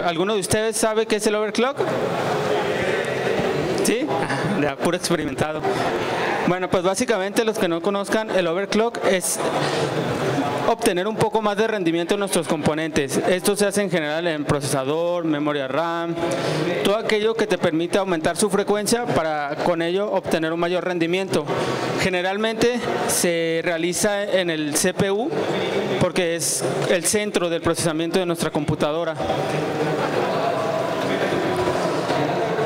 ¿Alguno de ustedes sabe qué es el overclock? ¿Sí? De puro experimentado. Bueno, pues básicamente los que no conozcan, el overclock es obtener un poco más de rendimiento en nuestros componentes. Esto se hace en general en procesador, memoria RAM, todo aquello que te permite aumentar su frecuencia para con ello obtener un mayor rendimiento. Generalmente se realiza en el CPU porque es el centro del procesamiento de nuestra computadora.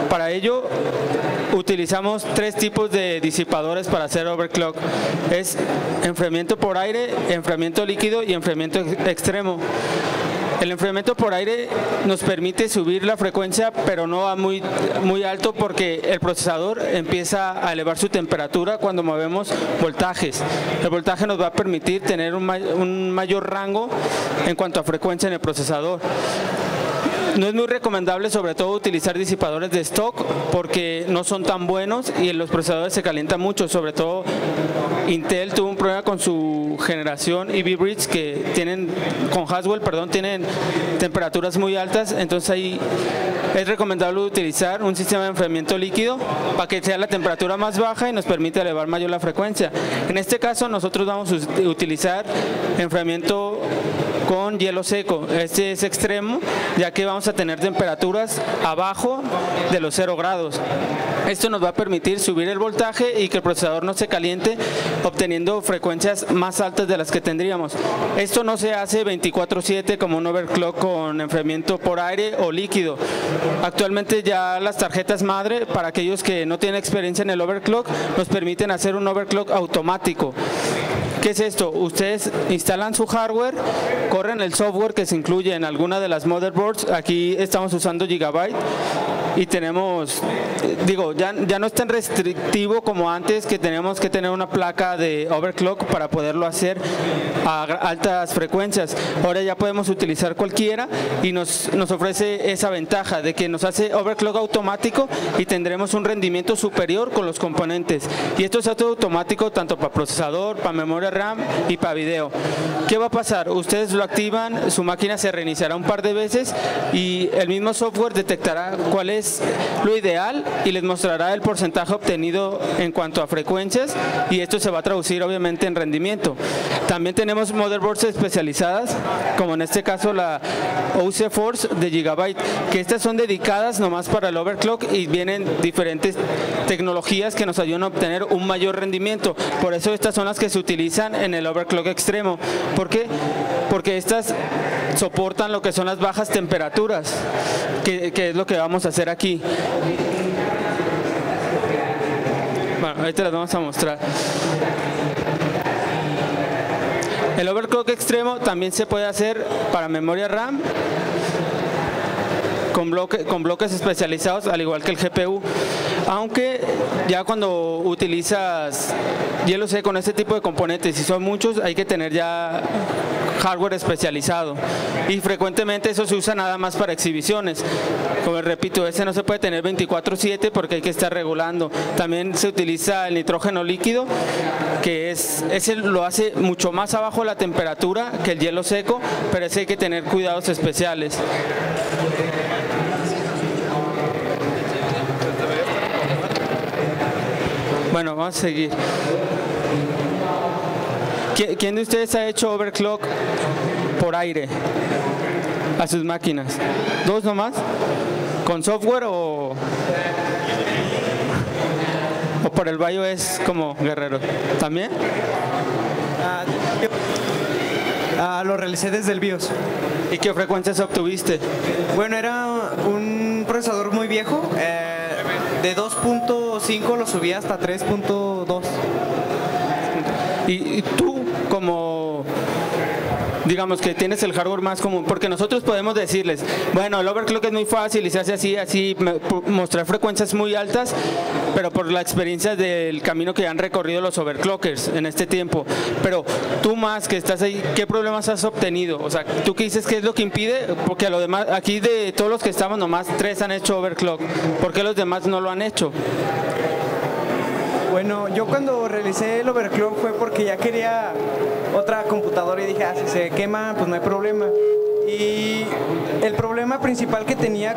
Para ello utilizamos tres tipos de disipadores para hacer overclock. Es enfriamiento por aire, enfriamiento líquido y enfriamiento extremo. El enfriamiento por aire nos permite subir la frecuencia, pero no va muy alto porque el procesador empieza a elevar su temperatura cuando movemos voltajes. El voltaje nos va a permitir tener un mayor rango en cuanto a frecuencia en el procesador. No es muy recomendable sobre todo utilizar disipadores de stock porque no son tan buenos y los procesadores se calientan mucho. Sobre todo Intel tuvo un problema con su generación Ivy Bridge que tienen temperaturas muy altas, entonces ahí es recomendable utilizar un sistema de enfriamiento líquido para que sea la temperatura más baja y nos permite elevar mayor la frecuencia. En este caso nosotros vamos a utilizar enfriamiento con hielo seco. Este es extremo, ya que vamos a tener temperaturas abajo de los 0 grados. Esto nos va a permitir subir el voltaje y que el procesador no se caliente, obteniendo frecuencias más altas de las que tendríamos. Esto no se hace 24/7 como un overclock con enfriamiento por aire o líquido. Actualmente ya las tarjetas madre, para aquellos que no tienen experiencia en el overclock, nos permiten hacer un overclock automático. ¿Qué es esto? Ustedes instalan su hardware, corren el software que se incluye en alguna de las motherboards. Aquí estamos usando Gigabyte y tenemos, ya no es tan restrictivo como antes, que tenemos que tener una placa de overclock para poderlo hacer a altas frecuencias. Ahora ya podemos utilizar cualquiera y nos ofrece esa ventaja de que nos hace overclock automático y tendremos un rendimiento superior con los componentes. Y esto se hace automático tanto para procesador, para memoria RAM y para video. ¿Qué va a pasar? Ustedes lo activan, su máquina se reiniciará un par de veces y el mismo software detectará cuál es lo ideal y les mostrará el porcentaje obtenido en cuanto a frecuencias, y esto se va a traducir obviamente en rendimiento. También tenemos motherboards especializadas, como en este caso la OC Force de Gigabyte, que estas son dedicadas nomás para el overclock y vienen diferentes tecnologías que nos ayudan a obtener un mayor rendimiento. Por eso estas son las que se utilizan en el overclock extremo. ¿Por qué? Porque estas soportan lo que son las bajas temperaturas, que es lo que vamos a hacer aquí. Bueno, ahorita las vamos a mostrar. El overclock extremo también se puede hacer para memoria RAM con bloques especializados, al igual que el GPU. Aunque ya cuando utilizas hielo seco con este tipo de componentes, si son muchos, hay que tener ya hardware especializado, y frecuentemente eso se usa nada más para exhibiciones. Como repito, ese no se puede tener 24/7 porque hay que estar regulando. También se utiliza el nitrógeno líquido, que ese lo hace mucho más abajo la temperatura que el hielo seco, pero ese hay que tener cuidados especiales. Bueno, vamos a seguir. ¿Quién de ustedes ha hecho overclock por aire a sus máquinas? ¿Dos nomás? ¿Con software o por el BIOS como guerrero? ¿También? Lo realicé desde el BIOS. ¿Y qué frecuencias obtuviste? Bueno, era un procesador muy viejo. De 2.5 lo subí hasta 3.2. ¿Y tú, como digamos que tienes el hardware más común? Porque nosotros podemos decirles, bueno, el overclock es muy fácil y se hace así, mostrar frecuencias muy altas, pero por la experiencia del camino que han recorrido los overclockers en este tiempo. Pero tú más que estás ahí, ¿qué problemas has obtenido? O sea, ¿tú qué dices? ¿Qué es lo que impide? Porque a lo demás, aquí de todos los que estamos, nomás 3 han hecho overclock. ¿Por qué los demás no lo han hecho? Bueno, yo cuando realicé el overclock fue porque ya quería otra computadora y dije, si se quema, pues no hay problema. Y el problema principal que tenía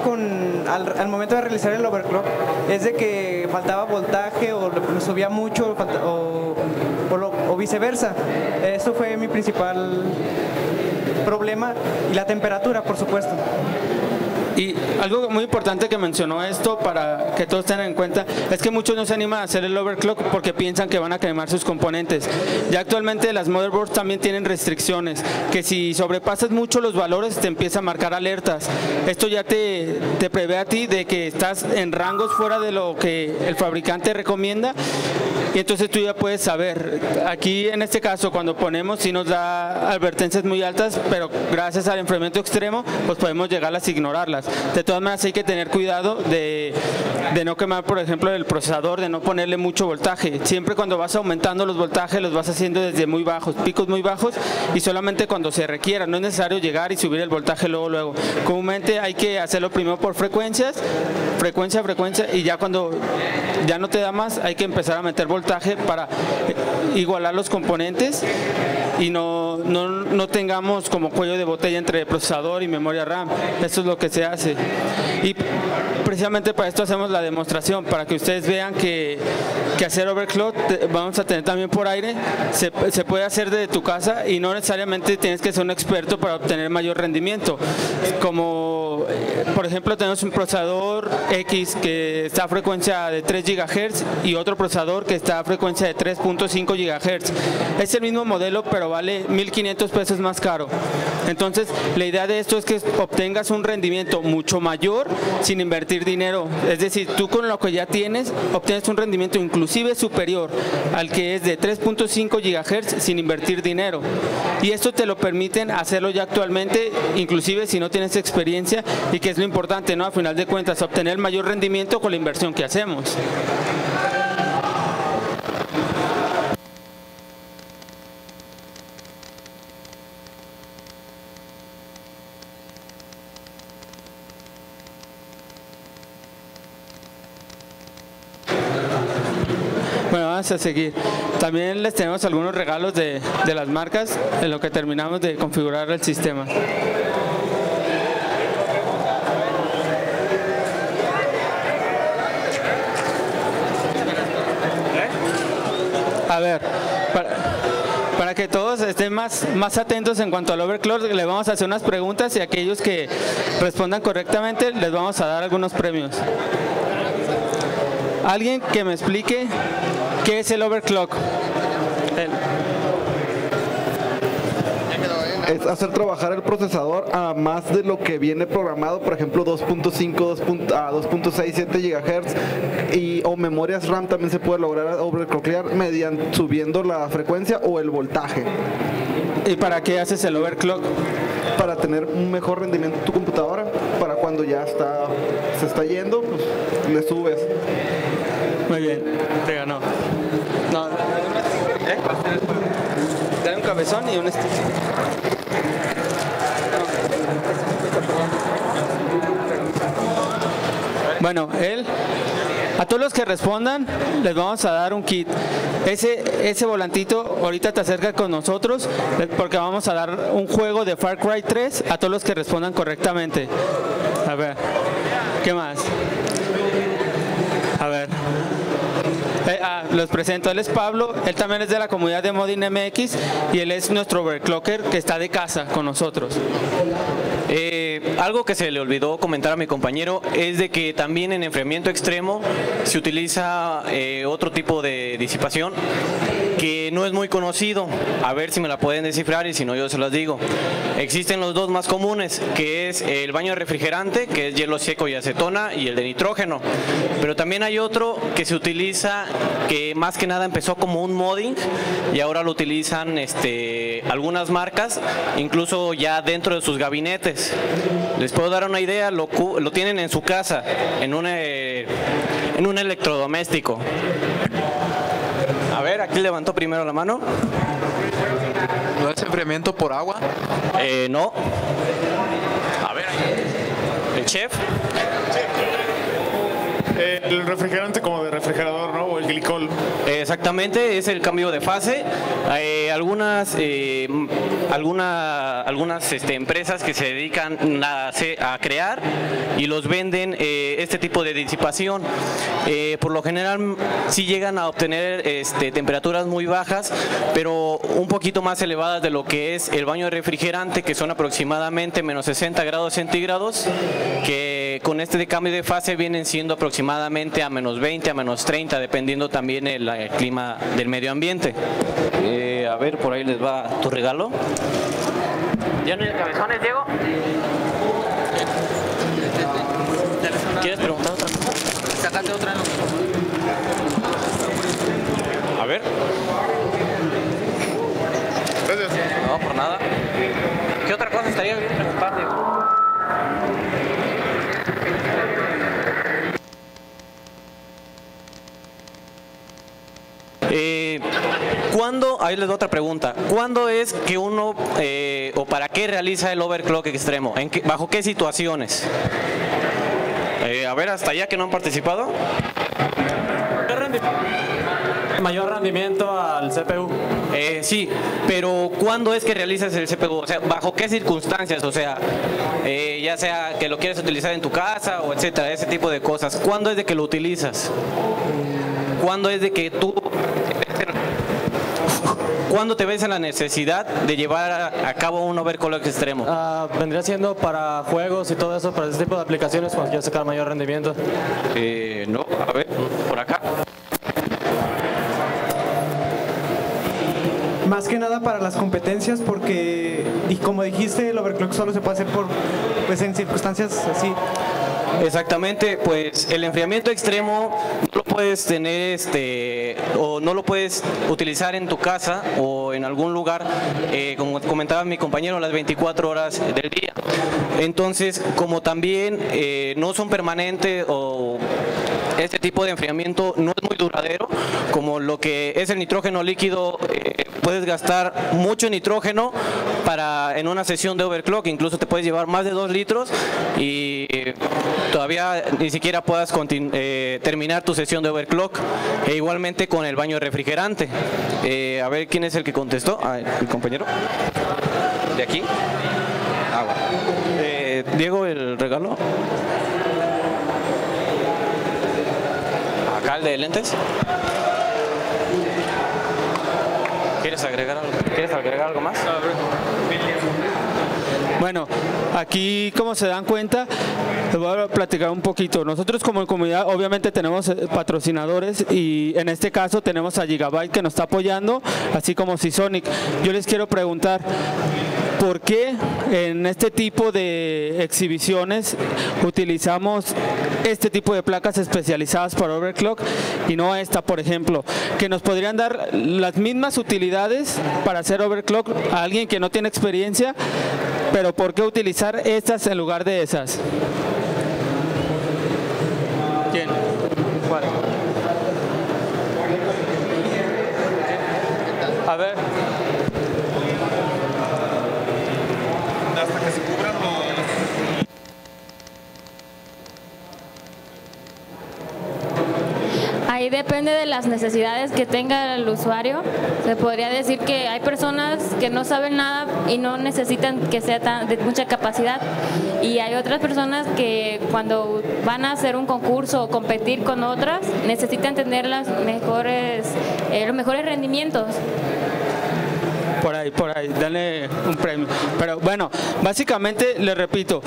al momento de realizar el overclock es de que faltaba voltaje o subía mucho o viceversa. Eso fue mi principal problema, y la temperatura, por supuesto. Y algo muy importante que mencionó esto para que todos tengan en cuenta es que muchos no se animan a hacer el overclock porque piensan que van a quemar sus componentes. Ya actualmente las motherboards también tienen restricciones, que si sobrepasas mucho los valores te empieza a marcar alertas. Esto ya te prevé a ti de que estás en rangos fuera de lo que el fabricante recomienda, y entonces tú ya puedes saber. Aquí en este caso cuando ponemos sí nos da advertencias muy altas, pero gracias al enfriamiento extremo pues podemos llegarlas a ignorarlas. De todas maneras hay que tener cuidado de no quemar, por ejemplo, el procesador, de no ponerle mucho voltaje. Siempre cuando vas aumentando los voltajes los vas haciendo desde muy bajos, picos muy bajos, y solamente cuando se requiera. No es necesario llegar y subir el voltaje luego. Comúnmente hay que hacerlo primero por frecuencia, y ya cuando ya no te da más hay que empezar a meter voltaje para igualar los componentes y no tengamos como cuello de botella entre procesador y memoria RAM. Eso es lo que se hace, y precisamente para esto hacemos la demostración, para que ustedes vean que hacer overclock vamos a tener también por aire. Se puede hacer desde tu casa y no necesariamente tienes que ser un experto para obtener mayor rendimiento. Como por ejemplo tenemos un procesador X que está a frecuencia de 3 GHz y otro procesador que está a frecuencia de 3.5 GHz. Es el mismo modelo, pero vale 1.500 pesos más caro. Entonces la idea de esto es que obtengas un rendimiento mucho mayor sin invertir dinero. Es decir, tú con lo que ya tienes obtienes un rendimiento inclusive superior al que es de 3.5 GHz sin invertir dinero. Y esto te lo permiten hacerlo ya actualmente, inclusive si no tienes experiencia, y que es lo importante, ¿no? A final de cuentas, obtener el mayor rendimiento con la inversión que hacemos. Bueno, vamos a seguir. También les tenemos algunos regalos de las marcas en lo que terminamos de configurar el sistema. A ver, para que todos estén más atentos en cuanto al overclock, les vamos a hacer unas preguntas y aquellos que respondan correctamente les vamos a dar algunos premios. ¿Alguien que me explique qué es el overclock? Es hacer trabajar el procesador a más de lo que viene programado, por ejemplo 2.5 a 2.67 GHz, o memorias RAM también se puede lograr overclockear mediante subiendo la frecuencia o el voltaje. ¿Y para qué haces el overclock? Para tener un mejor rendimiento en tu computadora, para cuando ya se está yendo, pues le subes. Muy bien, te ganó. No, dale un cabezón y un stick. Bueno, a todos los que respondan les vamos a dar un kit. Ese volantito ahorita te acerca con nosotros porque vamos a dar un juego de Far Cry 3 a todos los que respondan correctamente. A ver, ¿qué más? A ver. Los presento, él es Pablo, él también es de la comunidad de Modding MX y él es nuestro overclocker que está de casa con nosotros. Algo que se le olvidó comentar a mi compañero es de que también en enfriamiento extremo se utiliza otro tipo de disipación que no es muy conocido. A ver si me la pueden descifrar y si no yo se las digo. Existen los dos más comunes, que es el baño de refrigerante, que es hielo seco y acetona, y el de nitrógeno. Pero también hay otro que se utiliza, que más que nada empezó como un modding y ahora lo utilizan algunas marcas, incluso ya dentro de sus gabinetes. Les puedo dar una idea, lo tienen en su casa, en un electrodoméstico. A ver, aquí levantó primero la mano. ¿No es enfriamiento por agua? No. A ver, el chef. el refrigerante como de refrigerador, ¿no? O el glicol. Exactamente, es el cambio de fase. Algunas empresas que se dedican a crear y los venden este tipo de disipación. Por lo general sí llegan a obtener temperaturas muy bajas, pero un poquito más elevadas de lo que es el baño refrigerante, que son aproximadamente menos 60 grados centígrados, que con este cambio de fase vienen siendo aproximadamente a menos 20, a menos 30, dependiendo también el clima del medio ambiente. A ver, por ahí les va tu regalo. ¿Ya no hay cabezones, Diego? ¿Quieres preguntar otra cosa? Sácate otra, ¿no? A ver. Gracias. No, por nada. ¿Qué otra cosa estaría bien preocupar, Diego? ¿Cuándo, ahí les doy otra pregunta, ¿cuándo es que uno o para qué realiza el overclock extremo? ¿Bajo qué situaciones? A ver, hasta allá que no han participado. Mayor rendimiento al CPU. Sí, pero ¿cuándo es que realizas el CPU? O sea, ¿bajo qué circunstancias? O sea, ya sea que lo quieres utilizar en tu casa o etcétera, ese tipo de cosas. ¿Cuándo es de que lo utilizas? ¿Cuándo es de que ¿Cuándo te ves en la necesidad de llevar a cabo un overclock extremo? Vendría siendo para juegos y todo eso, para ese tipo de aplicaciones cuando quieres sacar mayor rendimiento. No, a ver, por acá. Más que nada para las competencias, porque, y como dijiste, el overclock solo se puede hacer pues en circunstancias así. Exactamente, pues el enfriamiento extremo no lo puedes tener o no lo puedes utilizar en tu casa o en algún lugar, como comentaba mi compañero, las 24 horas del día. Entonces, como también no son permanentes o este tipo de enfriamiento no es muy duradero, como lo que es el nitrógeno líquido, puedes gastar mucho nitrógeno en una sesión de overclock, incluso te puedes llevar más de 2 litros y todavía ni siquiera puedas terminar tu sesión de overclock. Igualmente con el baño refrigerante. A ver quién es el que contestó. El compañero de aquí. Diego, el regalo. Acá el de lentes. ¿Quieres agregar algo más? Bueno, aquí como se dan cuenta, les voy a platicar un poquito. Nosotros como comunidad obviamente tenemos patrocinadores y en este caso tenemos a Gigabyte que nos está apoyando, así como Seasonic. Yo les quiero preguntar, ¿por qué en este tipo de exhibiciones utilizamos este tipo de placas especializadas para overclock y no esta, por ejemplo? Que nos podrían dar las mismas utilidades para hacer overclock a alguien que no tiene experiencia, pero ¿por qué utilizar estas en lugar de esas? ¿Quién? ¿Cuál? A ver. Hasta que se cubran los... Ahí depende de las necesidades que tenga el usuario. Se podría decir que hay personas que no saben nada y no necesitan que sea de mucha capacidad. Y hay otras personas que cuando van a hacer un concurso o competir con otras, necesitan tener los mejores rendimientos. Por ahí, dale un premio. Pero bueno, básicamente, les repito,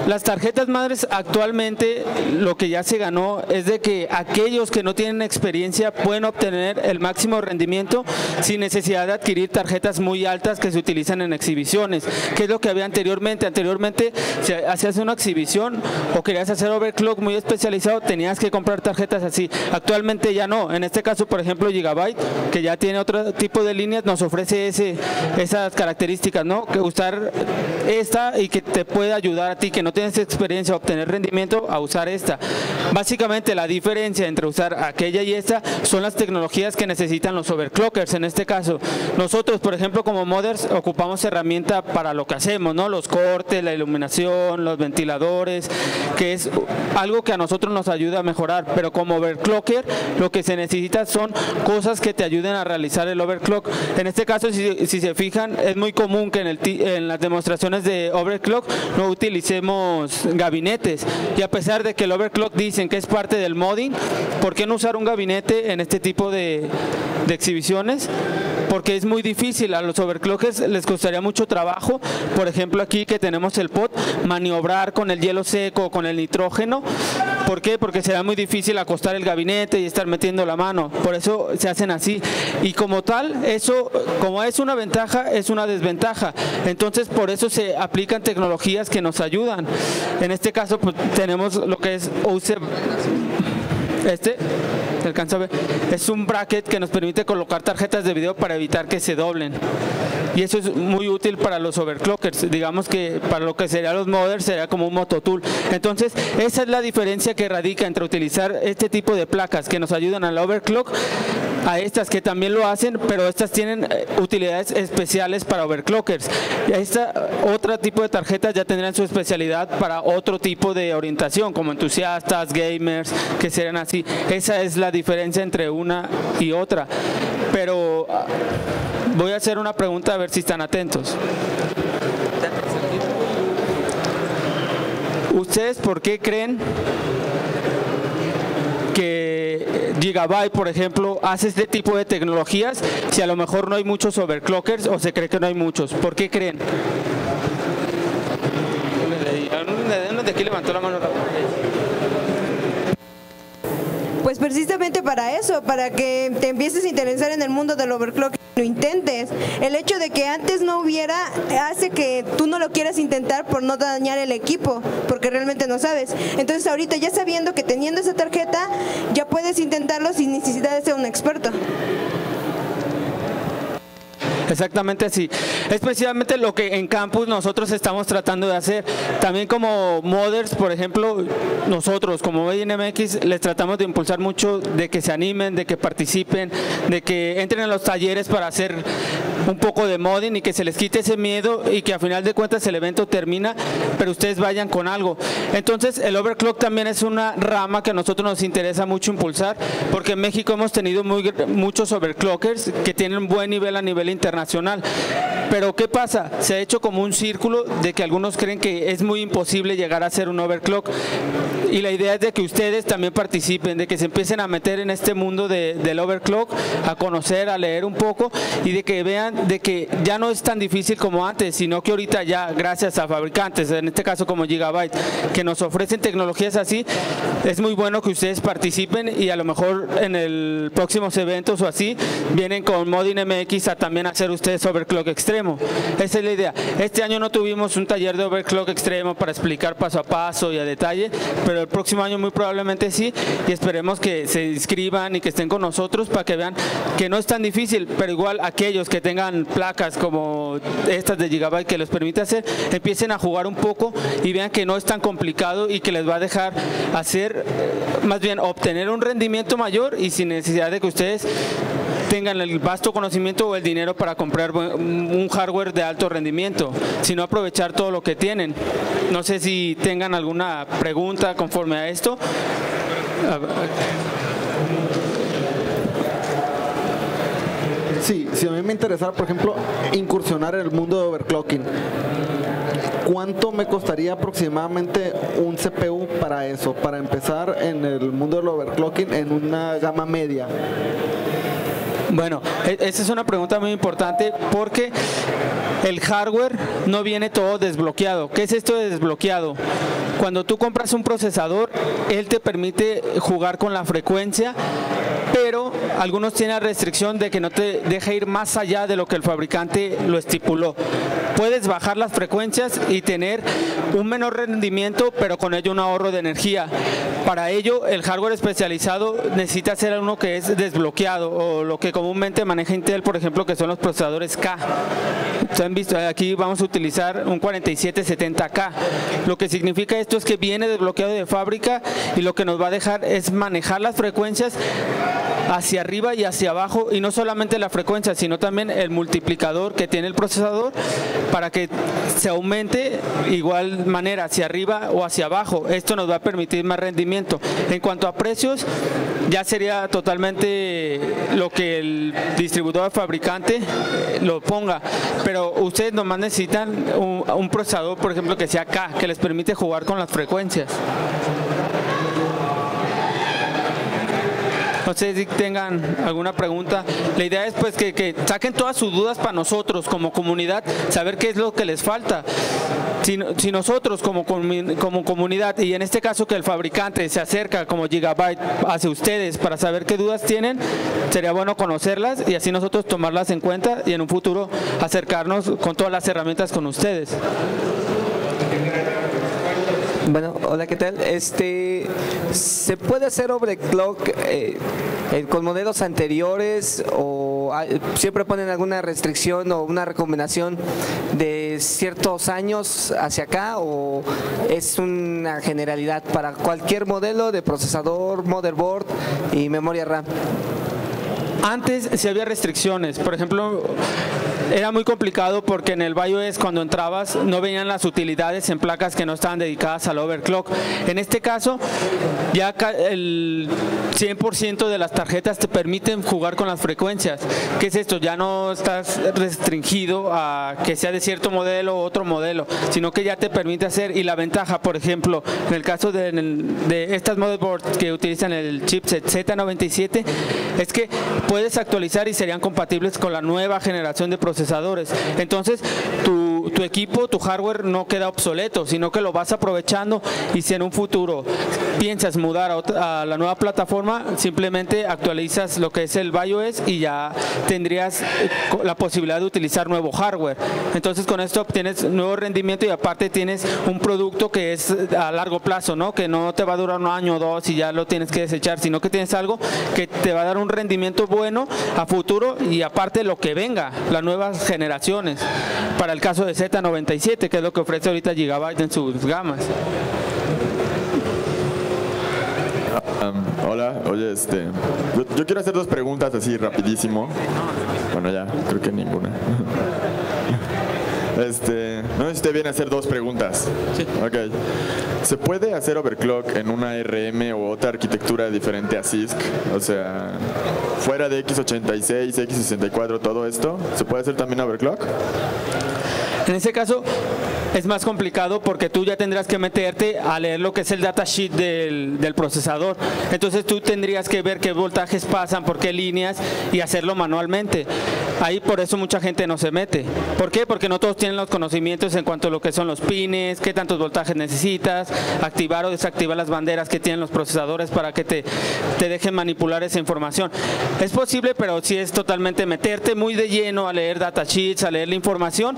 las tarjetas madres actualmente lo que ya se ganó es de que aquellos que no tienen experiencia pueden obtener el máximo rendimiento sin necesidad de adquirir tarjetas muy altas que se utilizan en exhibiciones, que es lo que había anteriormente. Anteriormente, si hacías una exhibición o querías hacer overclock muy especializado, tenías que comprar tarjetas así. Actualmente ya no. En este caso, por ejemplo, Gigabyte, que ya tiene otro tipo de líneas, nos ofrece ese esas características, ¿no? Que usar esta y que te puede ayudar a ti que no tienes experiencia a obtener rendimiento a usar esta. Básicamente la diferencia entre usar aquella y esta son las tecnologías que necesitan los overclockers. En este caso, nosotros, por ejemplo, como modders, ocupamos herramienta para lo que hacemos, ¿no? Los cortes, la iluminación, los ventiladores, que es algo que a nosotros nos ayuda a mejorar, pero como overclocker lo que se necesita son cosas que te ayuden a realizar el overclock. En este caso, si se fijan, es muy común que en las demostraciones de overclock no utilicemos gabinetes, y a pesar de que el overclock dicen que es parte del modding, ¿por qué no usar un gabinete en este tipo de exhibiciones? Porque es muy difícil, a los overclockers les costaría mucho trabajo, por ejemplo aquí que tenemos el pot, maniobrar con el hielo seco o con el nitrógeno. ¿Por qué? Porque será muy difícil acostar el gabinete y estar metiendo la mano, por eso se hacen así, y como tal, eso, como es una ventaja, es una desventaja, entonces por eso se aplican tecnologías que nos ayudan. En este caso pues, tenemos lo que es UC, ¿se alcanza a ver? Es un bracket que nos permite colocar tarjetas de video para evitar que se doblen. Y eso es muy útil para los overclockers. Digamos que para lo que serían los modders sería como un mototool. Entonces, esa es la diferencia que radica entre utilizar este tipo de placas que nos ayudan al overclock a estas que también lo hacen, pero estas tienen utilidades especiales para overclockers. Esta otro tipo de tarjetas ya tendrán su especialidad para otro tipo de orientación, como entusiastas, gamers, que serían así. Esa es la diferencia entre una y otra. Pero voy a hacer una pregunta a ver si están atentos. ¿Ustedes por qué creen que Gigabyte, por ejemplo, hace este tipo de tecnologías si a lo mejor no hay muchos overclockers o se cree que no hay muchos? ¿Por qué creen? De aquí levantó la mano. Pues precisamente para eso, para que te empieces a interesar en el mundo del overclock y lo intentes. El hecho de que antes no hubiera hace que tú no lo quieras intentar por no dañar el equipo, porque realmente no sabes. Entonces ahorita ya sabiendo que teniendo esa tarjeta ya puedes intentarlo sin necesidad de ser un experto. Exactamente así. Es precisamente lo que en campus nosotros estamos tratando de hacer. También como modders, por ejemplo, nosotros como BNMX les tratamos de impulsar mucho de que se animen, de que participen, de que entren a los talleres para hacer un poco de modding y que se les quite ese miedo y que a final de cuentas el evento termina, pero ustedes vayan con algo. Entonces el overclock también es una rama que a nosotros nos interesa mucho impulsar, porque en México hemos tenido muchos overclockers que tienen un buen nivel a nivel internacional. Pero ¿qué pasa? Se ha hecho como un círculo de que algunos creen que es muy imposible llegar a ser un overclock, y la idea es de que ustedes también participen, de que se empiecen a meter en este mundo del overclock, a conocer, a leer un poco, y de que vean de que ya no es tan difícil como antes, sino que ahorita ya gracias a fabricantes, en este caso como Gigabyte, que nos ofrecen tecnologías así, es muy bueno que ustedes participen, y a lo mejor en el próximos eventos o así, vienen con Modding MX a también hacer ustedes overclock extremo. Esa es la idea. Este año no tuvimos un taller de overclock extremo para explicar paso a paso y a detalle, pero el próximo año muy probablemente sí, y esperemos que se inscriban y que estén con nosotros para que vean que no es tan difícil, pero igual aquellos que tengan placas como estas de Gigabyte que les permite hacer, empiecen a jugar un poco y vean que no es tan complicado y que les va a dejar hacer, más bien obtener un rendimiento mayor y sin necesidad de que ustedes tengan el vasto conocimiento o el dinero para comprar un hardware de alto rendimiento, sino aprovechar todo lo que tienen. No sé si tengan alguna pregunta conforme a esto. Sí, si a mí me interesara, por ejemplo, incursionar en el mundo de overclocking, ¿cuánto me costaría aproximadamente un CPU para eso? Para empezar en el mundo del overclocking en una gama media. Bueno, esa es una pregunta muy importante porque el hardware no viene todo desbloqueado. ¿Qué es esto de desbloqueado? Cuando tú compras un procesador, él te permite jugar con la frecuencia, pero algunos tienen la restricción de que no te deja ir más allá de lo que el fabricante lo estipuló. Puedes bajar las frecuencias y tener un menor rendimiento, pero con ello un ahorro de energía. Para ello, el hardware especializado necesita ser uno que es desbloqueado, o lo que comúnmente maneja Intel, por ejemplo, que son los procesadores K. Ustedes han visto, aquí vamos a utilizar un 4770K. Lo que significa esto es que viene desbloqueado de fábrica y lo que nos va a dejar es manejar las frecuencias hacia arriba y hacia abajo, y no solamente la frecuencia, sino también el multiplicador que tiene el procesador para que se aumente igual manera hacia arriba o hacia abajo. Esto nos va a permitir más rendimiento. En cuanto a precios, ya sería totalmente lo que el distribuidor fabricante lo ponga, pero ustedes nomás necesitan un procesador, por ejemplo, que sea K, que les permite jugar con las frecuencias. No sé si tengan alguna pregunta. La idea es pues que saquen todas sus dudas para nosotros como comunidad, saber qué es lo que les falta. Si nosotros como comunidad, y en este caso que el fabricante se acerca como Gigabyte hacia ustedes para saber qué dudas tienen, sería bueno conocerlas y así nosotros tomarlas en cuenta y en un futuro acercarnos con todas las herramientas con ustedes. Bueno, hola, ¿qué tal? ¿Se puede hacer overclock con modelos anteriores o siempre ponen alguna restricción o una recomendación de ciertos años hacia acá, o es una generalidad para cualquier modelo de procesador, motherboard y memoria RAM? Antes sí había restricciones, por ejemplo, era muy complicado porque en el BIOS cuando entrabas no venían las utilidades en placas que no estaban dedicadas al overclock. En este caso ya el 100% de las tarjetas te permiten jugar con las frecuencias. ¿Qué es esto? Ya no estás restringido a que sea de cierto modelo u otro modelo, sino que ya te permite hacer. Y la ventaja, por ejemplo, en el caso de estas motherboards que utilizan el chipset Z97, es que puedes actualizar y serían compatibles con la nueva generación de procesadores. Entonces tu equipo, tu hardware no queda obsoleto, sino que lo vas aprovechando, y si en un futuro piensas mudar a la nueva plataforma, simplemente actualizas lo que es el BIOS y ya tendrías la posibilidad de utilizar nuevo hardware. Entonces con esto obtienes nuevo rendimiento y aparte tienes un producto que es a largo plazo, ¿no? Que no te va a durar un año o dos y ya lo tienes que desechar, sino que tienes algo que te va a dar un rendimiento bueno a futuro, y aparte lo que venga, las nuevas generaciones, para el caso de Z97, que es lo que ofrece ahorita Gigabyte en sus gamas. Hola, oye, yo quiero hacer dos preguntas así rapidísimo. Bueno, ya, creo que ninguna. No sé si te viene a hacer dos preguntas. Sí. Ok. ¿Se puede hacer overclock en una ARM o otra arquitectura diferente a CISC? O sea, fuera de x86, x64, todo esto, ¿se puede hacer también overclock? En ese caso es más complicado porque tú ya tendrás que meterte a leer lo que es el datasheet del procesador. Entonces tú tendrías que ver qué voltajes pasan, por qué líneas, y hacerlo manualmente. Ahí por eso mucha gente no se mete. ¿Por qué? Porque no todos tienen los conocimientos en cuanto a lo que son los pines, qué tantos voltajes necesitas, activar o desactivar las banderas que tienen los procesadores para que te dejen manipular esa información. Es posible, pero sí es totalmente meterte muy de lleno a leer datasheets, a leer la información,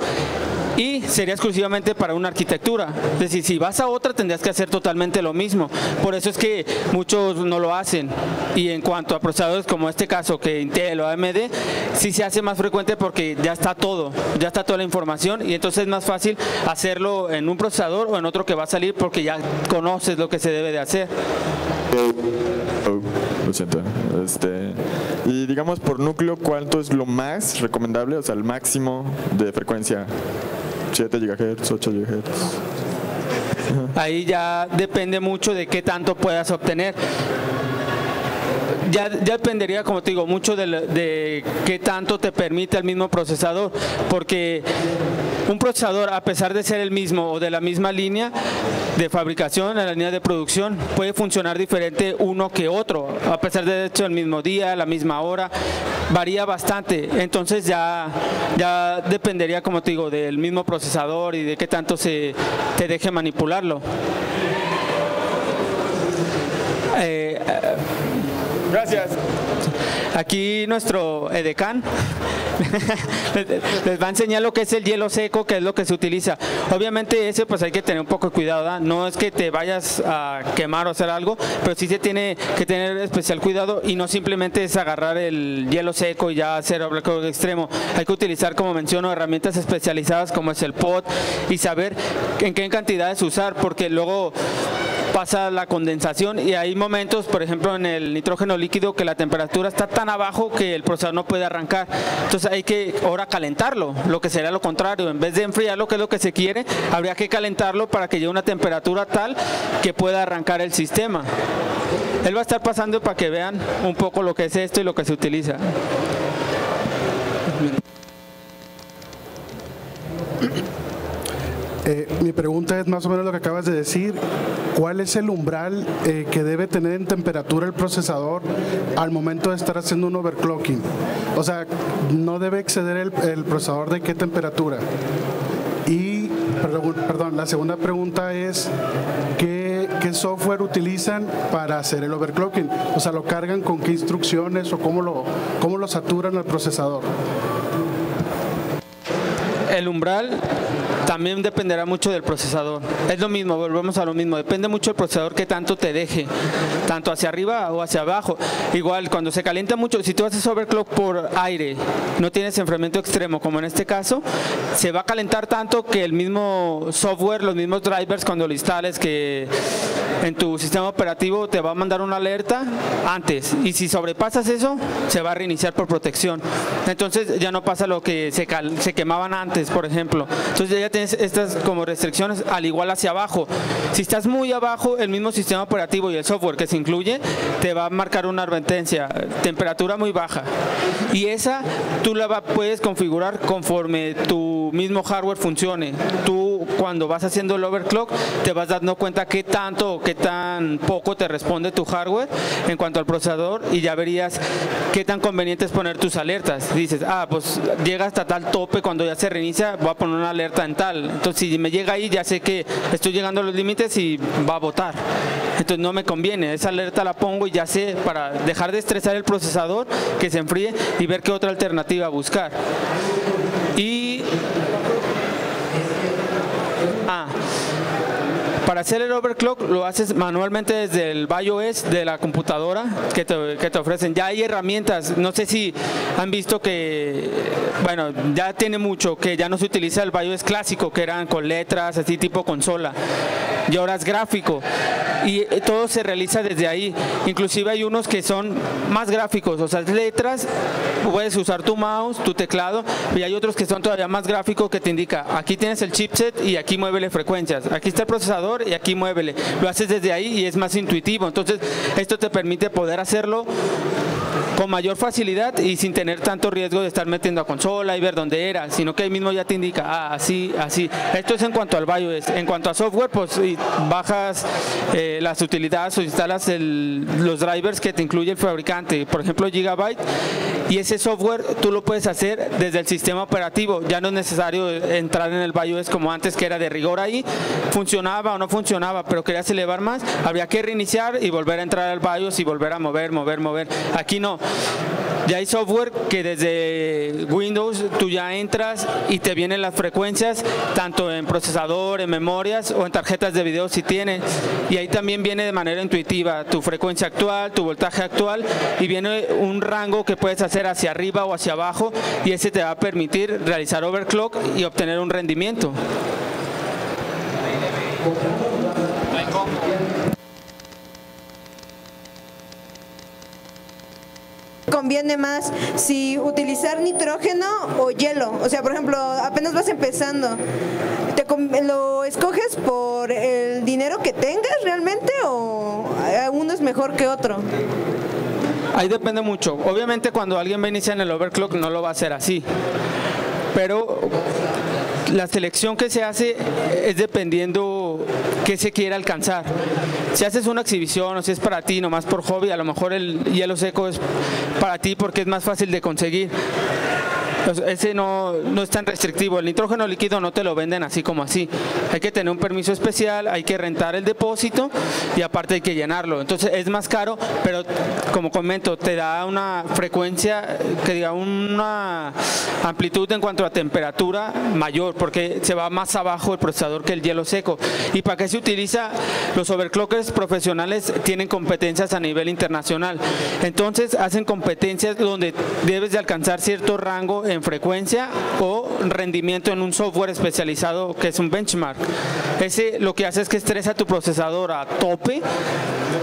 y sería exclusivamente para una arquitectura. Es decir, si vas a otra tendrías que hacer totalmente lo mismo. Por eso es que muchos no lo hacen. Y en cuanto a procesadores como este caso, que Intel o AMD, sí se hace más frecuente porque ya está todo, ya está toda la información, y entonces es más fácil hacerlo en un procesador o en otro que va a salir porque ya conoces lo que se debe de hacer. Lo siento. Y digamos por núcleo, ¿cuánto es lo más recomendable? O sea, el máximo de frecuencia. 7 GHz, 8 GHz. Ahí ya depende mucho de qué tanto puedas obtener. Ya dependería, como te digo, mucho de qué tanto te permite el mismo procesador, porque un procesador, a pesar de ser el mismo o de la misma línea de fabricación, la línea de producción, puede funcionar diferente uno que otro, a pesar de hecho el mismo día, la misma hora, varía bastante. Entonces ya dependería, como te digo, del mismo procesador y de qué tanto te deje manipularlo. Gracias. Aquí nuestro edecán les va a enseñar lo que es el hielo seco, que es lo que se utiliza. Obviamente ese pues hay que tener un poco de cuidado, ¿verdad? No es que te vayas a quemar o hacer algo, pero sí se tiene que tener especial cuidado y no simplemente es agarrar el hielo seco y ya hacer overclock extremo. Hay que utilizar, como menciono, herramientas especializadas como es el pot y saber en qué cantidades usar, porque luego pasa la condensación y hay momentos, por ejemplo en el nitrógeno líquido, que la temperatura está tan abajo que el procesador no puede arrancar. Entonces hay que ahora calentarlo, lo que sería lo contrario. En vez de enfriarlo, que es lo que se quiere, habría que calentarlo para que llegue a una temperatura tal que pueda arrancar el sistema. Él va a estar pasando para que vean un poco lo que es esto y lo que se utiliza. Mi pregunta es más o menos lo que acabas de decir. ¿Cuál es el umbral que debe tener en temperatura el procesador al momento de estar haciendo un overclocking? O sea, no debe exceder el procesador de qué temperatura. Y, perdón, la segunda pregunta es ¿qué software utilizan para hacer el overclocking? O sea, ¿lo cargan con qué instrucciones o cómo lo saturan al procesador? El umbral también dependerá mucho del procesador. Es lo mismo, volvemos a lo mismo. Depende mucho del procesador que tanto te deje, tanto hacia arriba o hacia abajo. Igual, cuando se calienta mucho, si tú haces overclock por aire, no tienes enfriamiento extremo, como en este caso, se va a calentar tanto que el mismo software, los mismos drivers, cuando lo instales, que en tu sistema operativo te va a mandar una alerta antes. Y si sobrepasas eso, se va a reiniciar por protección. Entonces ya no pasa lo que se quemaban antes, por ejemplo. Entonces ya tienes estas como restricciones al igual hacia abajo. Si estás muy abajo, el mismo sistema operativo y el software que se incluye te va a marcar una advertencia, temperatura muy baja. Y esa tú la puedes configurar conforme tu mismo hardware funcione. Tú cuando vas haciendo el overclock te vas dando cuenta qué tanto o qué tan poco te responde tu hardware en cuanto al procesador y ya verías qué tan conveniente es poner tus alertas. Dices, pues llega hasta tal tope, cuando ya se reinicia voy a poner una alerta en tal. Entonces si me llega ahí ya sé que estoy llegando a los límites y va a botar. Entonces no me conviene, esa alerta la pongo y ya sé, para dejar de estresar el procesador, que se enfríe y ver qué otra alternativa buscar. Y para hacer el overclock lo haces manualmente desde el BIOS de la computadora que te ofrecen. Ya hay herramientas, no sé si han visto que, bueno, ya tiene mucho que ya no se utiliza el BIOS clásico, que eran con letras, así tipo consola, y ahora es gráfico. Y todo se realiza desde ahí. Inclusive hay unos que son más gráficos, o sea, letras, puedes usar tu mouse, tu teclado, y hay otros que son todavía más gráficos, que te indica, aquí tienes el chipset y aquí muévele frecuencias, aquí está el procesador y aquí muévele. Lo haces desde ahí y es más intuitivo. Entonces esto te permite poder hacerlo con mayor facilidad y sin tener tanto riesgo de estar metiendo a consola y ver dónde era, sino que ahí mismo ya te indica, así, así. Esto es en cuanto al BIOS. En cuanto a software, pues bajas las utilidades o instalas los drivers que te incluye el fabricante, por ejemplo Gigabyte, y ese software tú lo puedes hacer desde el sistema operativo. Ya no es necesario entrar en el BIOS como antes, que era de rigor ahí, funcionaba o no funcionaba, pero querías elevar más, habría que reiniciar y volver a entrar al BIOS y volver a mover. Aquí no. Ya hay software que desde Windows tú ya entras y te vienen las frecuencias, tanto en procesador, en memorias o en tarjetas de video si tienes. Y ahí también viene de manera intuitiva tu frecuencia actual, tu voltaje actual, y viene un rango que puedes hacer hacia arriba o hacia abajo, y ese te va a permitir realizar overclock y obtener un rendimiento. ¿Conviene más si utilizar nitrógeno o hielo? O sea, por ejemplo, apenas vas empezando, ¿lo escoges por el dinero que tengas realmente o uno es mejor que otro? Ahí depende mucho. Obviamente cuando alguien va a iniciar en el overclock no lo va a hacer así, pero la selección que se hace es dependiendo qué se quiere alcanzar. Si haces una exhibición o si es para ti nomás por hobby, a lo mejor el hielo seco es para ti porque es más fácil de conseguir. ese no es tan restrictivo. El nitrógeno líquido no te lo venden así como así. Hay que tener un permiso especial, hay que rentar el depósito y aparte hay que llenarlo. Entonces es más caro, pero como comento, te da una frecuencia, que diga una amplitud en cuanto a temperatura mayor, porque se va más abajo el procesador que el hielo seco. ¿Y para qué se utiliza? Los overclockers profesionales tienen competencias a nivel internacional. Entonces hacen competencias donde debes de alcanzar cierto rango en frecuencia o rendimiento en un software especializado que es un benchmark. Ese lo que hace es que estresa tu procesador a tope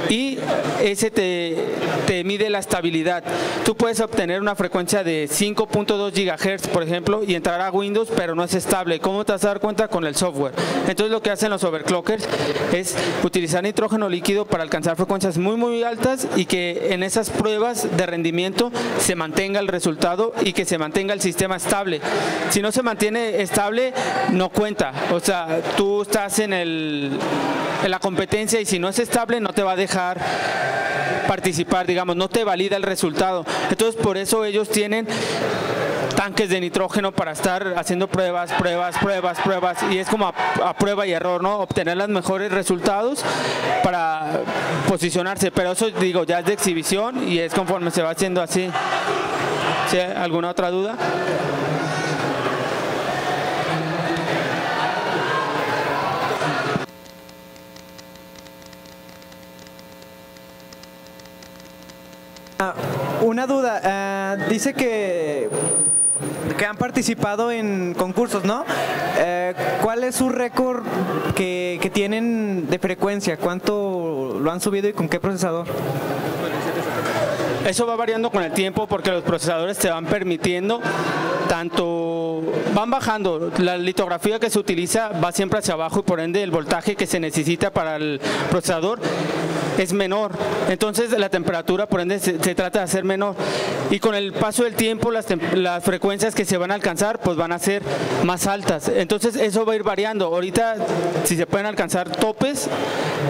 y ese te mide la estabilidad. Tú puedes obtener una frecuencia de 5.2 GHz, por ejemplo, y entrar a Windows, pero no es estable. ¿Cómo te vas a dar cuenta? Con el software. Entonces lo que hacen los overclockers es utilizar nitrógeno líquido para alcanzar frecuencias muy muy altas y que en esas pruebas de rendimiento se mantenga el resultado y que se mantenga el sistema estable. Si no se mantiene estable, no cuenta. O sea, tú estás en la competencia y si no es estable no te va a dejar participar, digamos, no te valida el resultado. Entonces por eso ellos tienen tanques de nitrógeno para estar haciendo pruebas y es como a prueba y error, ¿no? Obtener los mejores resultados para posicionarse, pero eso digo ya es de exhibición y es conforme se va haciendo así. ¿Sí? ¿Alguna otra duda? Una duda, dice que han participado en concursos, ¿no? ¿Cuál es su récord que tienen de frecuencia? ¿Cuánto lo han subido y con qué procesador? Eso va variando con el tiempo porque los procesadores te van permitiendo van bajando, la litografía que se utiliza va siempre hacia abajo y por ende el voltaje que se necesita para el procesador es menor, entonces la temperatura por ende se trata de hacer menor y con el paso del tiempo las frecuencias que se van a alcanzar pues van a ser más altas, entonces eso va a ir variando. Ahorita si se pueden alcanzar topes,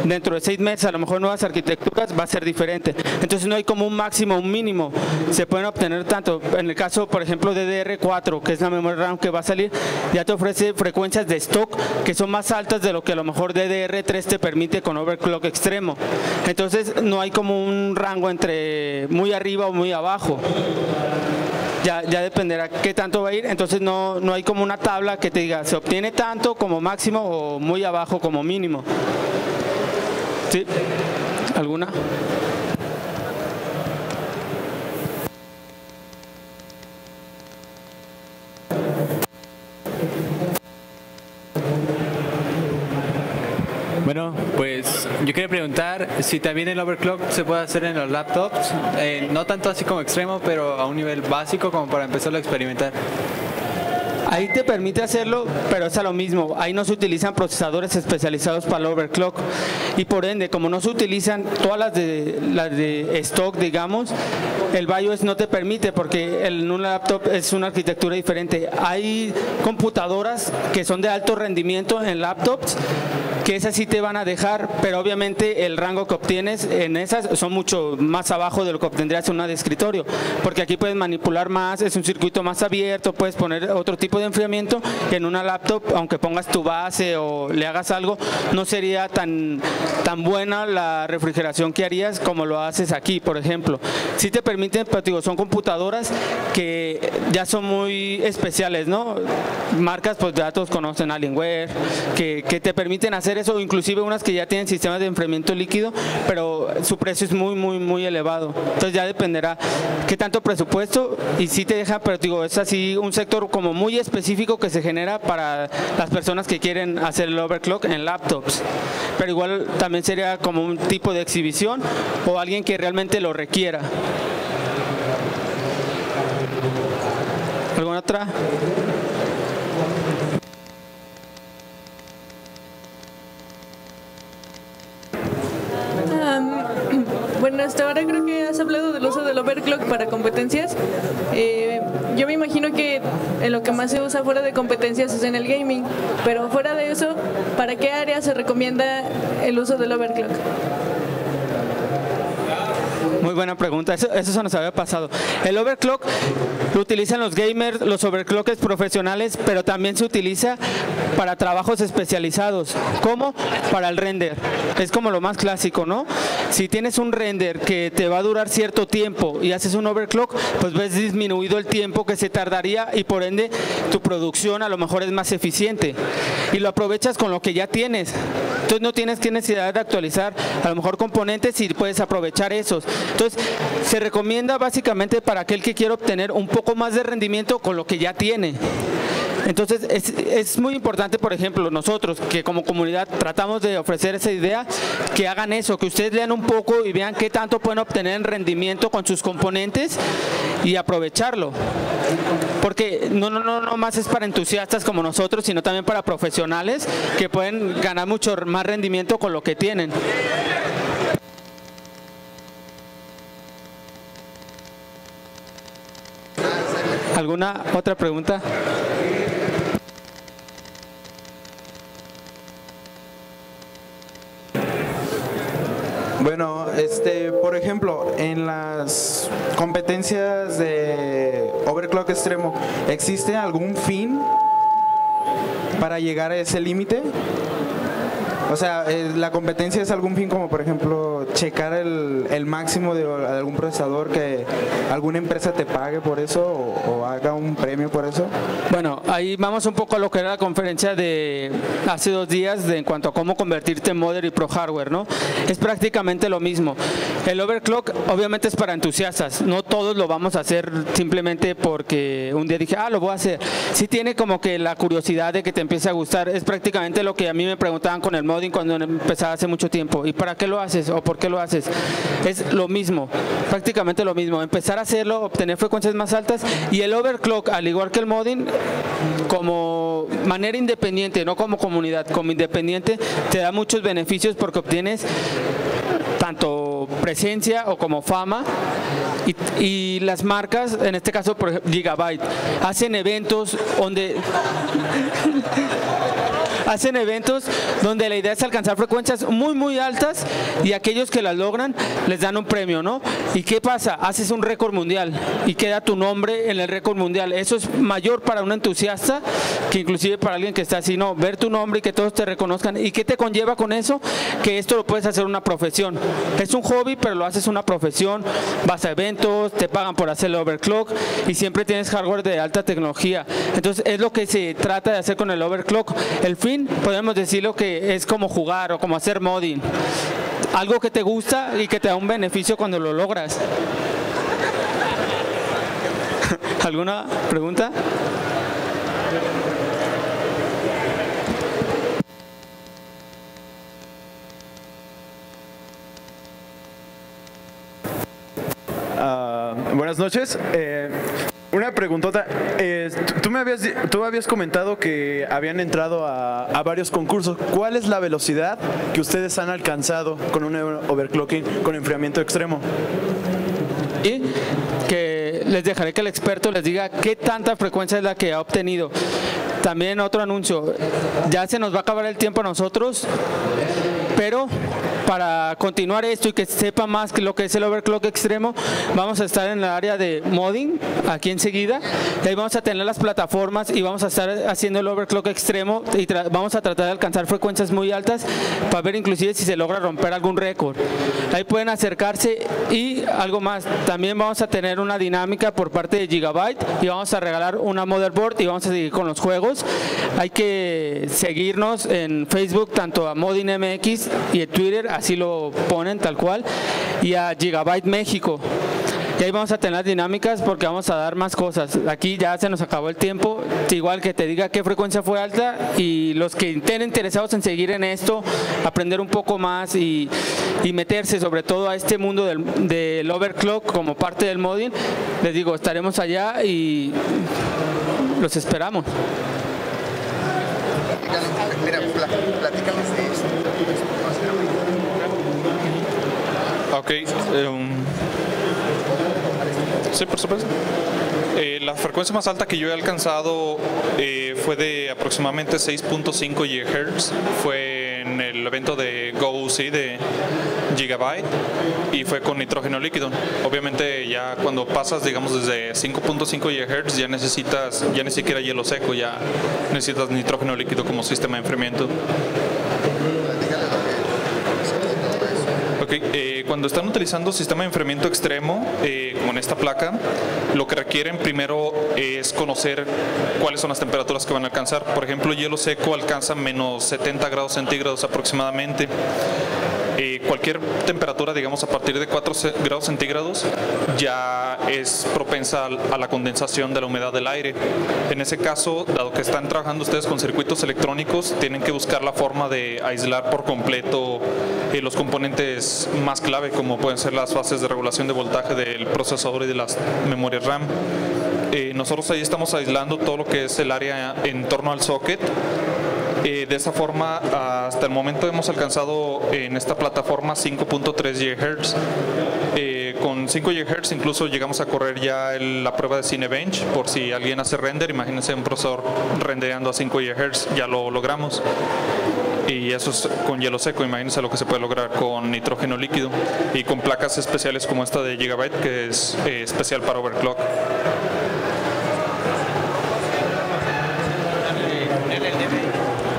dentro de 6 meses a lo mejor nuevas arquitecturas va a ser diferente, entonces no hay como un máximo, un mínimo, se pueden obtener tanto, en el caso por ejemplo de DDR4 que es la memoria RAM que va a salir, ya te ofrece frecuencias de stock que son más altas de lo que a lo mejor DDR3 te permite con overclock extremo. Entonces no hay como un rango entre muy arriba o muy abajo. Ya dependerá qué tanto va a ir, entonces no hay como una tabla que te diga se obtiene tanto como máximo o muy abajo como mínimo. ¿Sí? ¿Alguna? Bueno, pues yo quería preguntar si también el overclock se puede hacer en los laptops, no tanto así como extremo, pero a un nivel básico como para empezarlo a experimentar. Ahí te permite hacerlo, pero es a lo mismo. Ahí no se utilizan procesadores especializados para el overclock y por ende, como no se utilizan todas las de stock, digamos, el BIOS no te permite porque en un laptop es una arquitectura diferente. Hay computadoras que son de alto rendimiento en laptops que esas sí te van a dejar, pero obviamente el rango que obtienes en esas son mucho más abajo de lo que obtendrías en una de escritorio, porque aquí puedes manipular más, es un circuito más abierto, puedes poner otro tipo de enfriamiento que en una laptop, aunque pongas tu base o le hagas algo, no sería tan buena la refrigeración que harías como lo haces aquí, por ejemplo. Sí te permiten, pero digo, son computadoras que ya son muy especiales, ¿no? Marcas, pues ya todos conocen Alienware, que te permiten hacer eso, inclusive unas que ya tienen sistemas de enfriamiento líquido, pero su precio es muy elevado. Entonces ya dependerá qué tanto presupuesto y si te deja, pero digo, es así un sector como muy específico que se genera para las personas que quieren hacer el overclock en laptops, pero igual también sería como un tipo de exhibición o alguien que realmente lo requiera. ¿Alguna otra? Bueno, hasta ahora creo que has hablado del uso del overclock para competencias. Yo me imagino que en lo que más se usa fuera de competencias es en el gaming, pero fuera de eso, ¿para qué área se recomienda el uso del overclock? Muy buena pregunta, eso se nos había pasado. El overclock lo utilizan los gamers, los overclockers profesionales, pero también se utiliza para trabajos especializados. ¿Cómo? Para el render. Es como lo más clásico, ¿no? Si tienes un render que te va a durar cierto tiempo y haces un overclock, pues ves disminuido el tiempo que se tardaría y por ende tu producción a lo mejor es más eficiente. Y lo aprovechas con lo que ya tienes. Entonces no tienes que necesidad de actualizar a lo mejor componentes y puedes aprovechar esos. Entonces se recomienda básicamente para aquel que quiere obtener un poco más de rendimiento con lo que ya tiene. Entonces es muy importante, por ejemplo, nosotros que como comunidad tratamos de ofrecer esa idea, que hagan eso, que ustedes lean un poco y vean qué tanto pueden obtener en rendimiento con sus componentes y aprovecharlo. Porque no más es para entusiastas como nosotros, sino también para profesionales que pueden ganar mucho más rendimiento con lo que tienen. ¿Alguna otra pregunta? Bueno, por ejemplo, en las competencias de overclock extremo, ¿existe algún fin para llegar a ese límite? O sea, la competencia es algún fin como, por ejemplo, checar el máximo de algún procesador, que alguna empresa te pague por eso o haga un premio por eso. Bueno, ahí vamos un poco a lo que era la conferencia de hace 2 días en cuanto a cómo convertirte en modder y pro hardware, ¿no? Es prácticamente lo mismo. El overclock obviamente es para entusiastas, no todos lo vamos a hacer simplemente porque un día dije, lo voy a hacer. Sí tiene como que la curiosidad de que te empiece a gustar, es prácticamente lo que a mí me preguntaban con el modding cuando empezaba hace mucho tiempo. ¿Y para qué lo haces? ¿O por qué lo haces? Es lo mismo, prácticamente lo mismo. Empezar a hacerlo, obtener frecuencias más altas y el overclock, al igual que el modding, como manera independiente, no como comunidad, como independiente, te da muchos beneficios porque obtienes tanto presencia o como fama y las marcas, en este caso por ejemplo Gigabyte, hacen eventos donde la idea es alcanzar frecuencias muy altas y aquellos que las logran les dan un premio, ¿no? ¿Y qué pasa? Haces un récord mundial y queda tu nombre en el récord mundial. Eso es mayor para un entusiasta que inclusive para alguien que está así, ¿no? Ver tu nombre y que todos te reconozcan. ¿Y qué te conlleva con eso? Que esto lo puedes hacer una profesión. Es un hobby, pero lo haces una profesión. Vas a eventos, te pagan por hacer el overclock y siempre tienes hardware de alta tecnología. Entonces es lo que se trata de hacer con el overclock. El fin, podemos decirlo que es como jugar o como hacer modding. Algo que te gusta y que te da un beneficio cuando lo logras. ¿Alguna pregunta? Buenas noches. Una preguntota. Tú habías comentado que habían entrado a varios concursos. ¿Cuál es la velocidad que ustedes han alcanzado con un overclocking con enfriamiento extremo? Y que les dejaré que el experto les diga qué tanta frecuencia es la que ha obtenido. También otro anuncio, ya se nos va a acabar el tiempo a nosotros, pero para continuar esto y que sepa más que lo que es el overclock extremo, vamos a estar en el área de modding, aquí enseguida, y ahí vamos a tener las plataformas y vamos a estar haciendo el overclock extremo y vamos a tratar de alcanzar frecuencias muy altas para ver inclusive si se logra romper algún récord. Ahí pueden acercarse y algo más, también vamos a tener una dinámica por parte de Gigabyte y vamos a regalar una motherboard y vamos a seguir con los juegos. Hay que seguirnos en Facebook, tanto a Modding MX y en Twitter, así lo ponen tal cual, y a Gigabyte México. Y ahí vamos a tener las dinámicas porque vamos a dar más cosas. Aquí ya se nos acabó el tiempo, igual que te diga qué frecuencia fue alta y los que estén interesados en seguir en esto, aprender un poco más y meterse sobre todo a este mundo del overclock como parte del modding, les digo, estaremos allá y los esperamos. Mira, platícales de esto. Ok, sí, por supuesto. La frecuencia más alta que yo he alcanzado fue de aproximadamente 6.5 GHz. Fue en en el evento de GoUC de Gigabyte y fue con nitrógeno líquido. Obviamente ya cuando pasas, digamos, desde 5.5 GHz ya ni siquiera hielo seco, ya necesitas nitrógeno líquido como sistema de enfriamiento. Cuando están utilizando sistema de enfriamiento extremo, como en esta placa, lo que requieren primero es conocer cuáles son las temperaturas que van a alcanzar. Por ejemplo, hielo seco alcanza menos 70 grados centígrados aproximadamente. Cualquier temperatura, digamos, a partir de 4 grados centígrados ya es propensa a la condensación de la humedad del aire. En ese caso, dado que están trabajando ustedes con circuitos electrónicos, tienen que buscar la forma de aislar por completo los componentes más clave, como pueden ser las fases de regulación de voltaje del procesador y de las memorias RAM. Nosotros ahí estamos aislando todo lo que es el área en torno al socket. De esa forma, hasta el momento hemos alcanzado en esta plataforma 5.3 GHz. Con 5 GHz incluso llegamos a correr ya la prueba de Cinebench, por si alguien hace render, imagínense un procesador rendereando a 5 GHz, ya lo logramos. Y eso es con hielo seco, imagínense lo que se puede lograr con nitrógeno líquido y con placas especiales como esta de Gigabyte, que es especial para overclock.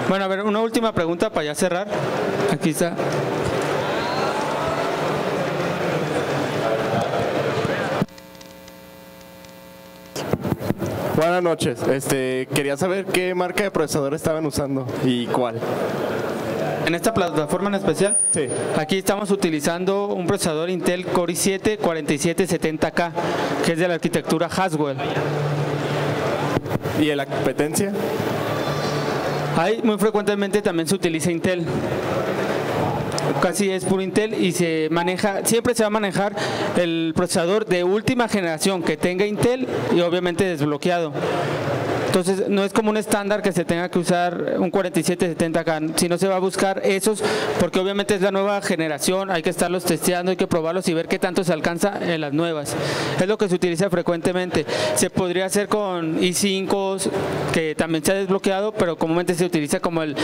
Bueno, a ver, una última pregunta para ya cerrar. Aquí está. Buenas noches. Quería saber qué marca de procesador estaban usando y cuál. En esta plataforma en especial, sí. Aquí estamos utilizando un procesador Intel Core i7 4770K, que es de la arquitectura Haswell. ¿Y en la competencia? Ahí muy frecuentemente también se utiliza Intel. Casi es puro Intel y siempre se va a manejar el procesador de última generación que tenga Intel y obviamente desbloqueado. Entonces no es como un estándar que se tenga que usar un 4770K, sino se va a buscar esos, porque obviamente es la nueva generación, hay que estarlos testeando, hay que probarlos y ver qué tanto se alcanza en las nuevas. Es lo que se utiliza frecuentemente. Se podría hacer con i5, que también se ha desbloqueado, pero comúnmente se utiliza como el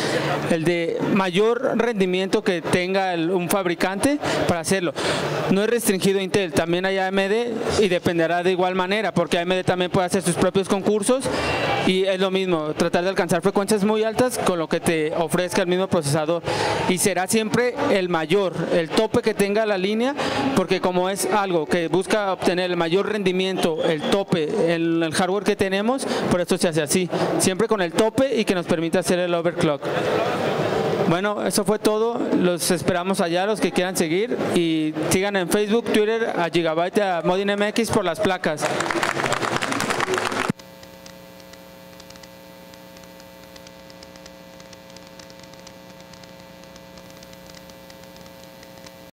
de mayor rendimiento que tenga un fabricante para hacerlo. No es restringido a Intel, también hay AMD y dependerá de igual manera, porque AMD también puede hacer sus propios concursos. Y es lo mismo, tratar de alcanzar frecuencias muy altas con lo que te ofrezca el mismo procesador. Y será siempre el mayor, el tope que tenga la línea, porque como es algo que busca obtener el mayor rendimiento, el tope, el hardware que tenemos, por eso se hace así. Siempre con el tope y que nos permita hacer el overclock. Bueno, eso fue todo. Los esperamos allá, los que quieran seguir. Y sigan en Facebook, Twitter, a Gigabyte, a Modin MX por las placas.